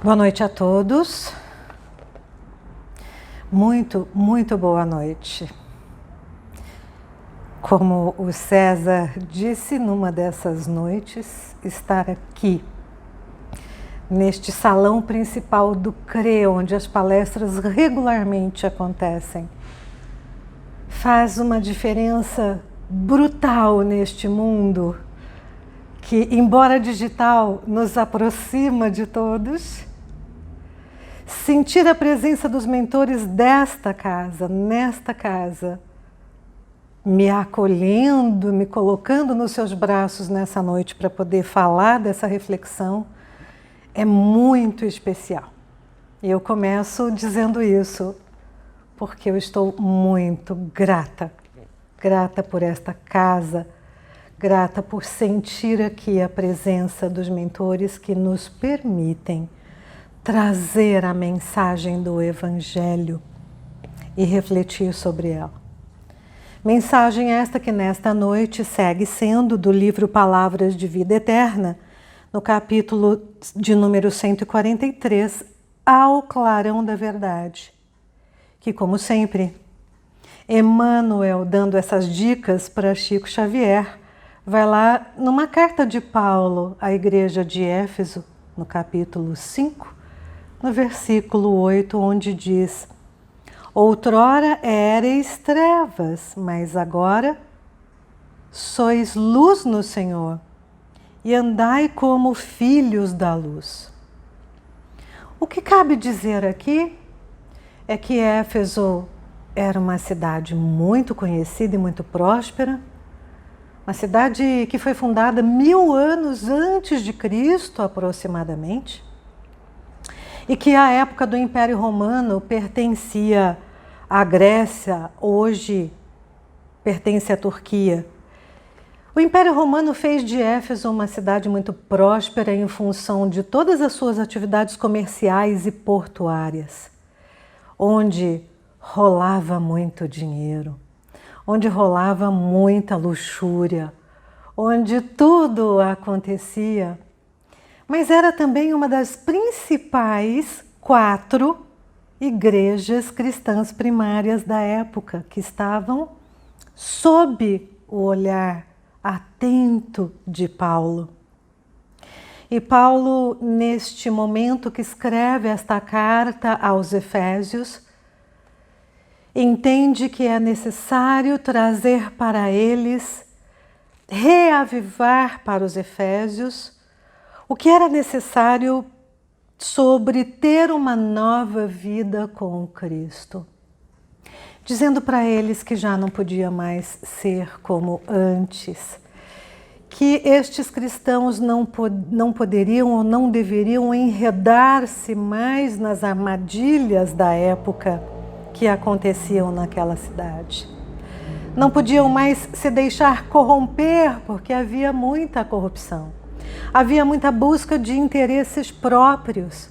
Boa noite a todos. Muito boa noite. Como o César disse numa dessas noites, estar aqui, neste salão principal do CRE, onde as palestras regularmente acontecem, faz uma diferença brutal neste mundo que, embora digital, nos aproxima de todos. Sentir a presença dos mentores desta casa, nesta casa, me acolhendo, me colocando nos seus braços nessa noite para poder falar dessa reflexão, é muito especial. E eu começo dizendo isso porque eu estou muito grata por esta casa, grata por sentir aqui a presença dos mentores que nos permitem trazer a mensagem do Evangelho e refletir sobre ela. Mensagem esta que nesta noite segue sendo do livro Palavras de Vida Eterna, no capítulo de número 143, Ao Clarão da Verdade, que, como sempre, Emmanuel, dando essas dicas para Chico Xavier, vai lá numa carta de Paulo à igreja de Éfeso, no capítulo 5, no versículo 8, onde diz: outrora éreis trevas, mas agora sois luz no Senhor, e andai como filhos da luz. O que cabe dizer aqui é que Éfeso era uma cidade muito conhecida e muito próspera, uma cidade que foi fundada 1000 anos antes de Cristo, aproximadamente, e que à época do Império Romano pertencia à Grécia, hoje pertence à Turquia. O Império Romano fez de Éfeso uma cidade muito próspera em função de todas as suas atividades comerciais e portuárias, onde rolava muito dinheiro, onde rolava muita luxúria, onde tudo acontecia. Mas era também uma das principais 4 igrejas cristãs primárias da época, que estavam sob o olhar atento de Paulo. E Paulo, neste momento que escreve esta carta aos Efésios, entende que é necessário trazer para eles, reavivar para os Efésios, o que era necessário sobre ter uma nova vida com Cristo. Dizendo para eles que já não podia mais ser como antes, que estes cristãos não poderiam ou não deveriam enredar-se mais nas armadilhas da época que aconteciam naquela cidade. Não podiam mais se deixar corromper, porque havia muita corrupção. Havia muita busca de interesses próprios.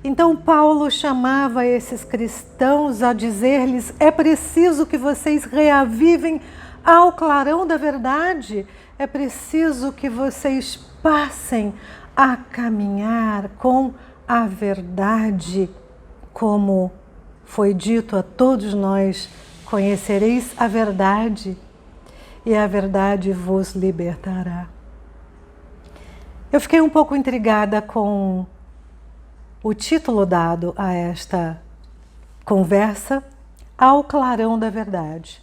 Então Paulo chamava esses cristãos a dizer-lhes: é preciso que vocês reavivem ao clarão da verdade, é preciso que vocês passem a caminhar com a verdade, como foi dito a todos nós: conhecereis a verdade e a verdade vos libertará. Eu fiquei um pouco intrigada com o título dado a esta conversa, Ao Clarão da Verdade.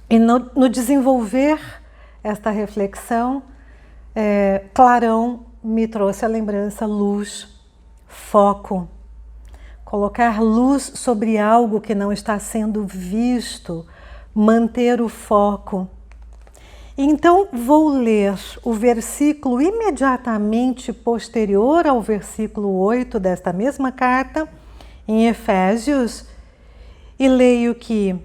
E no desenvolver esta reflexão, clarão me trouxe a lembrança luz, foco, colocar luz sobre algo que não está sendo visto, manter o foco. Então vou ler o versículo imediatamente posterior ao versículo 8 desta mesma carta, em Efésios, e leio que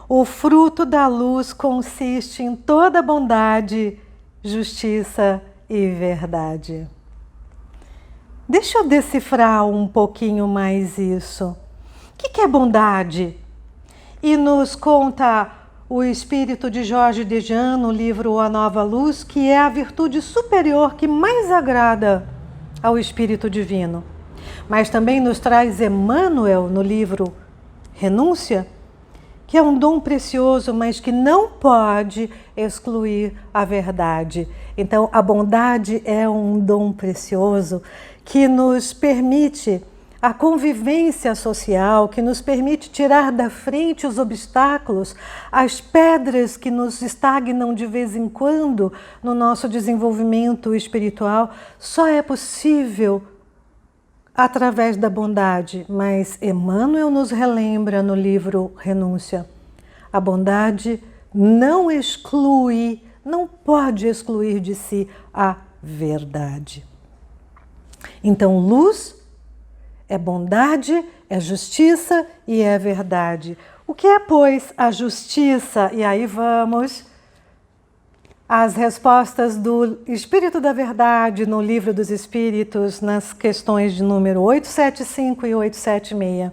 o fruto da luz consiste em toda bondade, justiça e verdade. Deixa eu decifrar um pouquinho mais isso. O que é bondade? E nos conta o espírito de Jorge Dejean no livro A Nova Luz, que é a virtude superior que mais agrada ao Espírito Divino. Mas também nos traz Emmanuel no livro Renúncia, que é um dom precioso, mas que não pode excluir a verdade. Então, a bondade é um dom precioso que nos permite a convivência social, que nos permite tirar da frente os obstáculos, as pedras que nos estagnam de vez em quando no nosso desenvolvimento espiritual. Só é possível através da bondade, mas Emmanuel nos relembra no livro Renúncia: a bondade não exclui, não pode excluir de si a verdade. Então, luz é bondade, é justiça e é verdade. O que é, pois, a justiça? E aí vamos às respostas do Espírito da Verdade no Livro dos Espíritos, nas questões de número 875 e 876,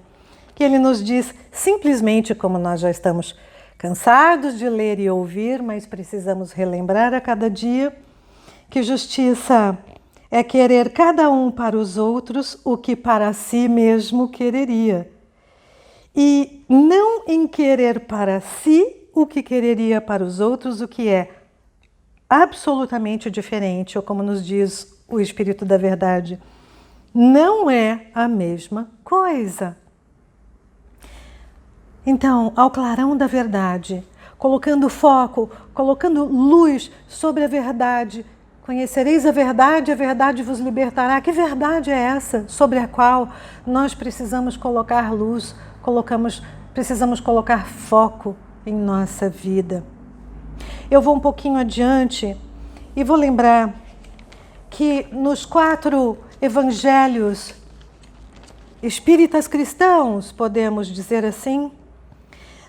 que ele nos diz simplesmente, como nós já estamos cansados de ler e ouvir, mas precisamos relembrar a cada dia, que justiça é querer cada um para os outros o que para si mesmo quereria, e não em querer para si o que quereria para os outros, o que é absolutamente diferente, ou como nos diz o Espírito da Verdade, não é a mesma coisa. Então, ao clarão da verdade, colocando foco, colocando luz sobre a verdade, conhecereis a verdade vos libertará. Que verdade é essa sobre a qual nós precisamos colocar luz, precisamos colocar foco em nossa vida? Eu vou um pouquinho adiante e vou lembrar que nos 4 evangelhos espíritas cristãos, podemos dizer assim,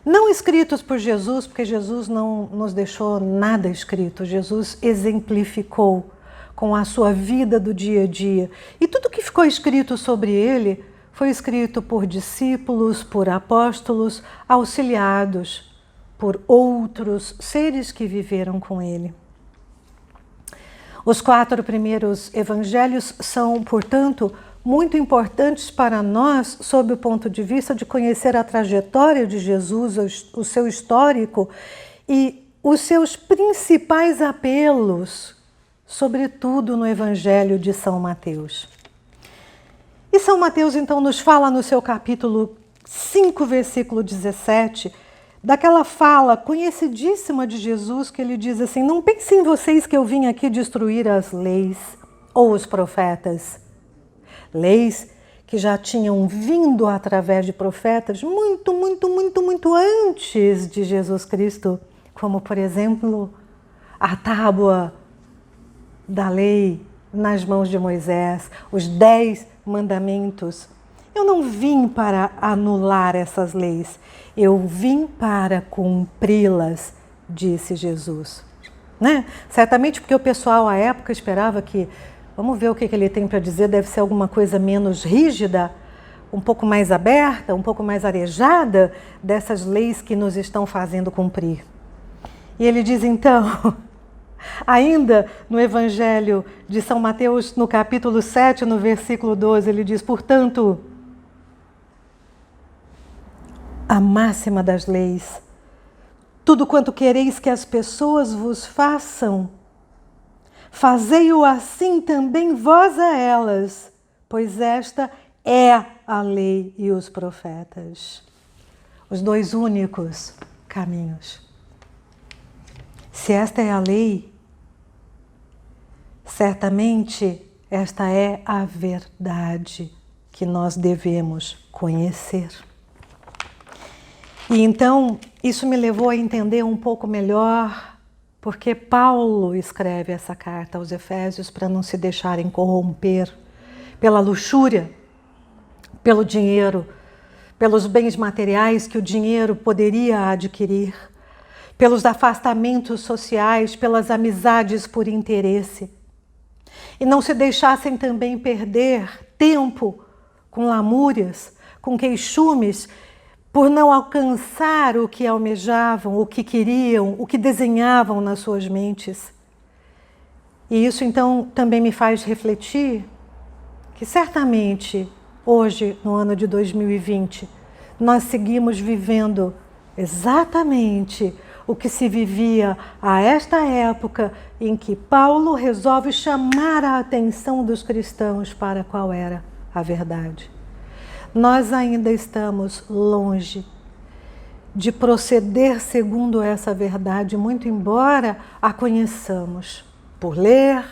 não escritos por Jesus, porque Jesus não nos deixou nada escrito, Jesus exemplificou com a sua vida do dia a dia. E tudo que ficou escrito sobre ele foi escrito por discípulos, por apóstolos, auxiliados por outros seres que viveram com ele. Os 4 primeiros evangelhos são, portanto, muito importantes para nós, sob o ponto de vista de conhecer a trajetória de Jesus, o seu histórico e os seus principais apelos, sobretudo no Evangelho de São Mateus. E São Mateus, então, nos fala no seu capítulo 5, versículo 17, daquela fala conhecidíssima de Jesus, que ele diz assim: não pensem vocês que eu vim aqui destruir as leis ou os profetas. Leis que já tinham vindo através de profetas muito antes de Jesus Cristo, como, por exemplo, a tábua da lei nas mãos de Moisés, os 10 mandamentos. Eu não vim para anular essas leis, eu vim para cumpri-las, disse Jesus. Né? Certamente porque o pessoal à época esperava que, vamos ver o que ele tem para dizer, deve ser alguma coisa menos rígida, um pouco mais aberta, um pouco mais arejada dessas leis que nos estão fazendo cumprir. E ele diz então, ainda no Evangelho de São Mateus, no capítulo 7, no versículo 12, ele diz: portanto, a máxima das leis, tudo quanto quereis que as pessoas vos façam, fazei-o assim também vós a elas, pois esta é a lei e os profetas. Os 2 únicos caminhos. Se esta é a lei, certamente esta é a verdade que nós devemos conhecer. E então, isso me levou a entender um pouco melhor porque Paulo escreve essa carta aos Efésios para não se deixarem corromper pela luxúria, pelo dinheiro, pelos bens materiais que o dinheiro poderia adquirir, pelos afastamentos sociais, pelas amizades por interesse. E não se deixassem também perder tempo com lamúrias, com queixumes, por não alcançar o que almejavam, o que queriam, o que desenhavam nas suas mentes. E isso então também me faz refletir que certamente hoje, no ano de 2020, nós seguimos vivendo exatamente o que se vivia a esta época em que Paulo resolve chamar a atenção dos cristãos para qual era a verdade. Nós ainda estamos longe de proceder segundo essa verdade, muito embora a conheçamos por ler,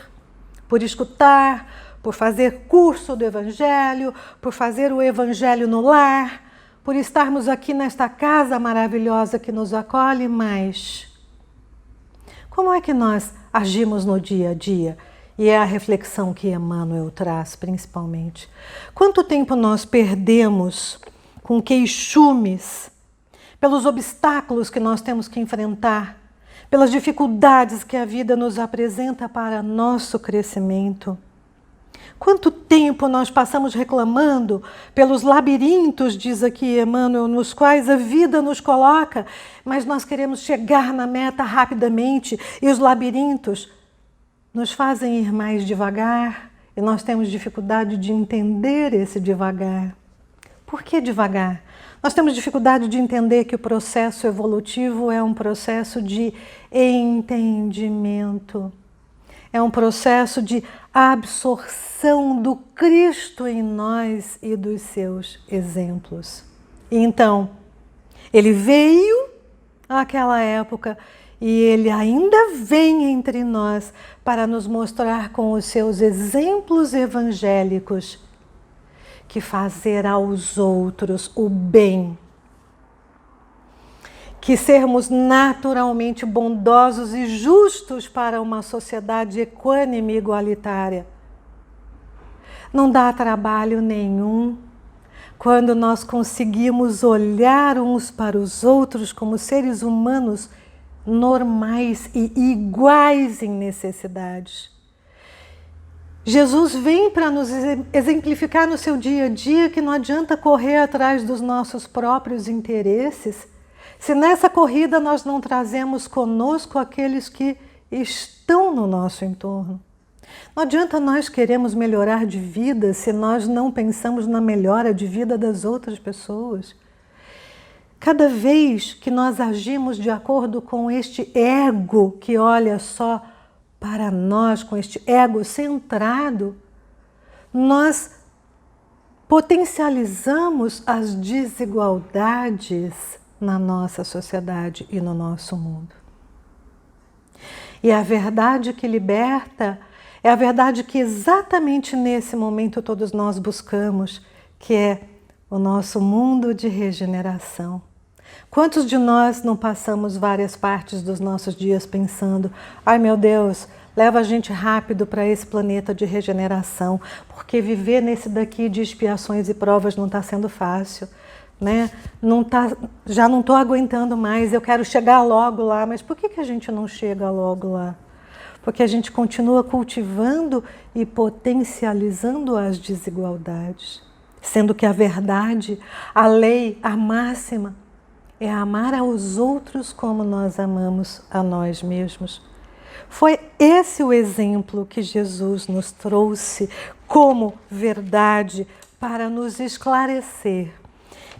por escutar, por fazer curso do Evangelho, por fazer o Evangelho no lar, por estarmos aqui nesta casa maravilhosa que nos acolhe, mas como é que nós agimos no dia a dia? E é a reflexão que Emmanuel traz, principalmente. Quanto tempo nós perdemos com queixumes, pelos obstáculos que nós temos que enfrentar, pelas dificuldades que a vida nos apresenta para nosso crescimento? Quanto tempo nós passamos reclamando pelos labirintos, diz aqui Emmanuel, nos quais a vida nos coloca, mas nós queremos chegar na meta rapidamente e os labirintos nos fazem ir mais devagar e nós temos dificuldade de entender esse devagar. Por que devagar? Nós temos dificuldade de entender que o processo evolutivo é um processo de entendimento. É um processo de absorção do Cristo em nós e dos seus exemplos. E então, ele veio àquela época e ele ainda vem entre nós para nos mostrar com os seus exemplos evangélicos que fazer aos outros o bem, que sermos naturalmente bondosos e justos para uma sociedade equânime e igualitária. Não dá trabalho nenhum quando nós conseguimos olhar uns para os outros como seres humanos normais e iguais em necessidades. Jesus vem para nos exemplificar no seu dia a dia que não adianta correr atrás dos nossos próprios interesses, se nessa corrida nós não trazemos conosco aqueles que estão no nosso entorno. Não adianta nós queremos melhorar de vida se nós não pensamos na melhora de vida das outras pessoas. Cada vez que nós agimos de acordo com este ego que olha só para nós, com este ego centrado, nós potencializamos as desigualdades na nossa sociedade e no nosso mundo. E a verdade que liberta é a verdade que exatamente nesse momento todos nós buscamos, que é o nosso mundo de regeneração. Quantos de nós não passamos várias partes dos nossos dias pensando: ai meu Deus, leva a gente rápido para esse planeta de regeneração, porque viver nesse daqui de expiações e provas não está sendo fácil. Né? Já não estou aguentando mais, eu quero chegar logo lá, mas por que a gente não chega logo lá? Porque a gente continua cultivando e potencializando as desigualdades, sendo que a verdade, a lei, a máxima é amar aos outros como nós amamos a nós mesmos. Foi esse o exemplo que Jesus nos trouxe como verdade para nos esclarecer.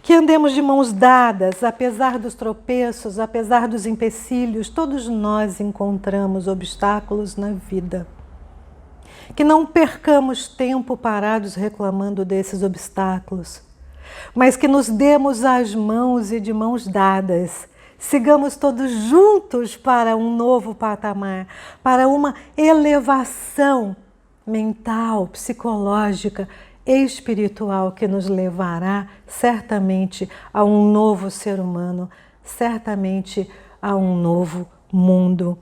Que andemos de mãos dadas, apesar dos tropeços, apesar dos empecilhos, todos nós encontramos obstáculos na vida. Que não percamos tempo parados reclamando desses obstáculos, mas que nos demos as mãos e de mãos dadas, sigamos todos juntos para um novo patamar, para uma elevação mental, psicológica, espiritual que nos levará certamente a um novo ser humano, certamente a um novo mundo.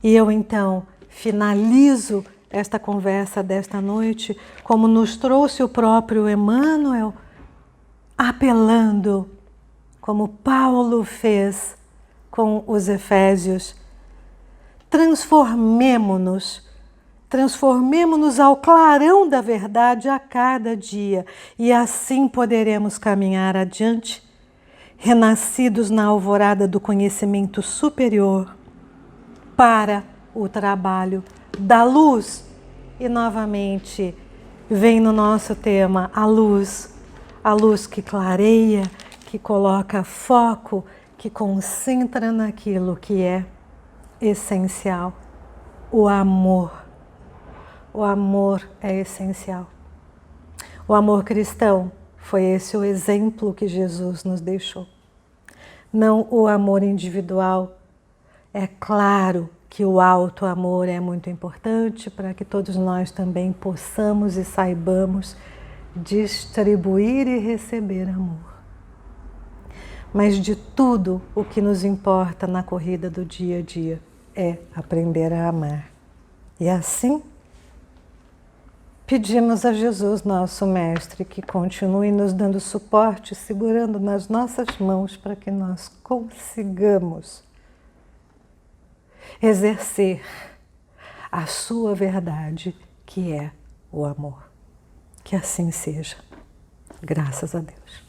E eu então finalizo esta conversa desta noite, como nos trouxe o próprio Emmanuel, apelando, como Paulo fez com os Efésios: transformemo-nos ao clarão da verdade a cada dia, e assim poderemos caminhar adiante, renascidos na alvorada do conhecimento superior, para o trabalho da luz e novamente Vem no nosso tema a luz que clareia, que coloca foco, que concentra naquilo que é essencial. O amor. O amor é essencial. O amor cristão foi esse o exemplo que Jesus nos deixou. Não o amor individual. É claro que o auto-amor é muito importante para que todos nós também possamos e saibamos distribuir e receber amor. Mas de tudo o que nos importa na corrida do dia a dia é aprender a amar. E assim, pedimos a Jesus, nosso Mestre, que continue nos dando suporte, segurando nas nossas mãos para que nós consigamos exercer a sua verdade, que é o amor. Que assim seja. Graças a Deus.